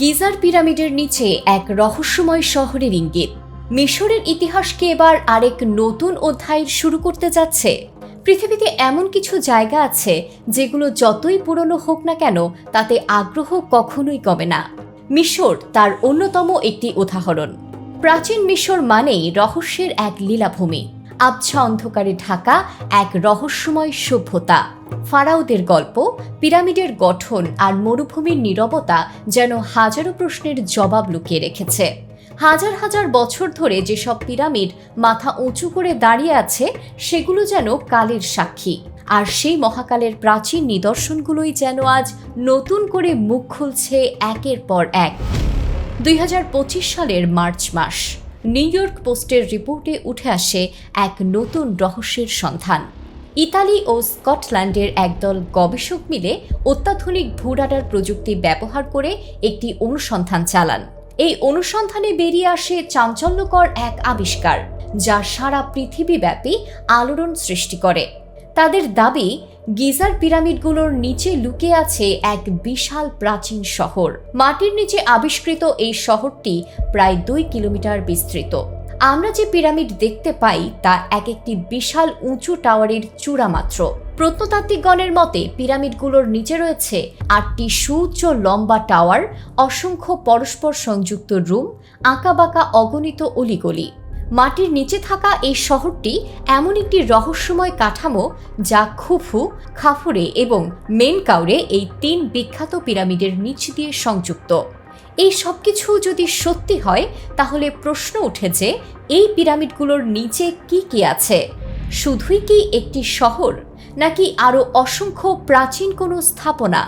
Geyser পিরামিডের নিচে এক রহস্যময় শহরের ইঙ্গিত। মিশরের ইতিহাসকে এবার আরেক নতুন অধ্যায় শুরু করতে যাচ্ছে। পৃথিবীতে এমন কিছু জায়গা আছে যেগুলো যতই পুরনো হোক না কেন তাতে আগ্রহ কখনোই কমে না। মিশর তার অন্যতম একটি উদাহরণ। প্রাচীন মিশর মানেই রহস্যের এক লীলাভূমি, আবছা অন্ধকারে ঢাকা এক রহস্যময় সভ্যতা। ফারাওদের গল্প, পিরামিডের গঠন আর মরুভূমির নীরবতা যেন হাজারো প্রশ্নের জবাব লুকিয়ে রেখেছে। হাজার হাজার বছর ধরে যেসব পিরামিড মাথা উঁচু করে দাঁড়িয়ে আছে সেগুলো যেন কালের সাক্ষী, আর সেই মহাকালের প্রাচীন নিদর্শনগুলোই যেন আজ নতুন করে মুখ খুলছে একের পর এক। 2025 সালের মার্চ মাস, নিউ ইয়র্ক পোস্টের রিপোর্টে উঠে আসে এক নতুন রহস্যের সন্ধান। ইতালি ও স্কটল্যান্ডের একদল গবেষক মিলে অত্যাধুনিক ভূরাডার প্রযুক্তি ব্যবহার করে একটি অনুসন্ধান চালান। এই অনুসন্ধানে বেরিয়ে আসে চাঞ্চল্যকর এক আবিষ্কার, যা সারা পৃথিবীব্যাপী আলোড়ন সৃষ্টি করে। তাদের দাবি, গিজার পিরামিডগুলোর নিচে লুকিয়ে আছে এক বিশাল প্রাচীন শহর। মাটির নিচে আবিষ্কৃত এই শহরটি প্রায় 2 কিলোমিটার বিস্তৃত। আমরা যে পিরামিড দেখতে পাই তা এক একটি বিশাল উঁচু টাওয়ারের চূড়া মাত্র। প্রত্নতাত্ত্বিকগণের মতে পিরামিডগুলোর নিচে রয়েছে 8টি সুউচ্চ লম্বা টাওয়ার, অসংখ্য পরস্পর সংযুক্ত রুম, আঁকাবাঁকা অগণিত অলিগলি। মাটির নিচে থাকা এই শহরটি এমন একটি রহস্যময় কাঠামো যা খুফু, খাফুরে এবং মেনকাউরে এই 3 বিখ্যাত পিরামিডের নিচ দিয়ে সংযুক্ত। এই সব কিছু যদি সত্যি হয় তাহলে প্রশ্ন ওঠে যে এই পিরামিডগুলোর নিচে কি কি আছে? শুধুই কি একটি শহর, নাকি আরও অসংখ্য প্রাচীন কোনো স্থাপনা,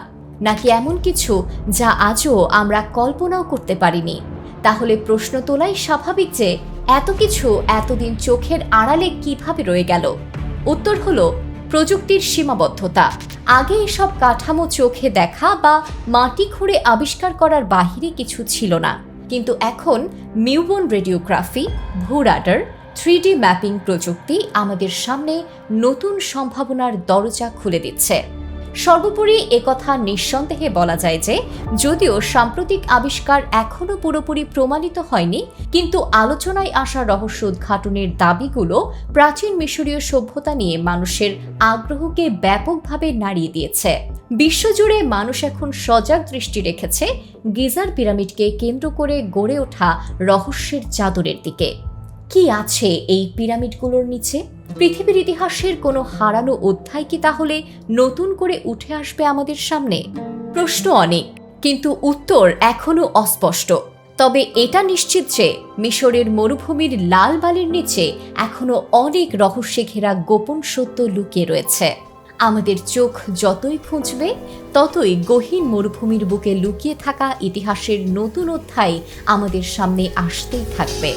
নাকি এমন কিছু যা আজও আমরা কল্পনাও করতে পারিনি? তাহলে প্রশ্ন তোলাই স্বাভাবিক যে এত কিছু এতদিন চোখের আড়ালে কিভাবে রয়ে গেল? উত্তর হলো প্রযুক্তির সীমাবদ্ধতা। আগে এসব কাঠামো চোখে দেখা বা মাটি খুঁড়ে আবিষ্কার করার বাহিরে কিছু ছিল না, কিন্তু এখন নিউবর্ন রেডিওগ্রাফি, ভূরাডার, 3D ম্যাপিং প্রযুক্তি আমাদের সামনে নতুন সম্ভাবনার দরজা খুলে দিচ্ছে। সর্বোপরি একথা নিঃসন্দেহে বলা যায় যে যদিও সাম্প্রতিক আবিষ্কার এখনও পুরোপুরি প্রমাণিত হয়নি, কিন্তু আলোচনায় আসা রহস্য উদ্ঘাটনের দাবিগুলো প্রাচীন মিশরীয় সভ্যতা নিয়ে মানুষের আগ্রহকে ব্যাপকভাবে নাড়িয়ে দিয়েছে। বিশ্বজুড়ে মানুষ এখন সজাগ দৃষ্টি রেখেছে গিজার পিরামিডকে কেন্দ্র করে গড়ে ওঠা রহস্যের চাদরের দিকে। কি আছে এই পিরামিডগুলোর নিচে? পৃথিবীর ইতিহাসের কোনো হারানো অধ্যায় কি তাহলে নতুন করে উঠে আসবে আমাদের সামনে? প্রশ্ন অনেক, কিন্তু উত্তর এখনো অস্পষ্ট। তবে এটা নিশ্চিত যে মিশরের মরুভূমির লাল বালির নিচে এখনো অনেক রহস্যে ঘেরা গোপন সত্য লুকিয়ে রয়েছে। আমাদের চোখ যতই খুঁজবে ততই গহীন মরুভূমির বুকে লুকিয়ে থাকা ইতিহাসের নতুন অধ্যায় আমাদের সামনে আসতেই থাকবে।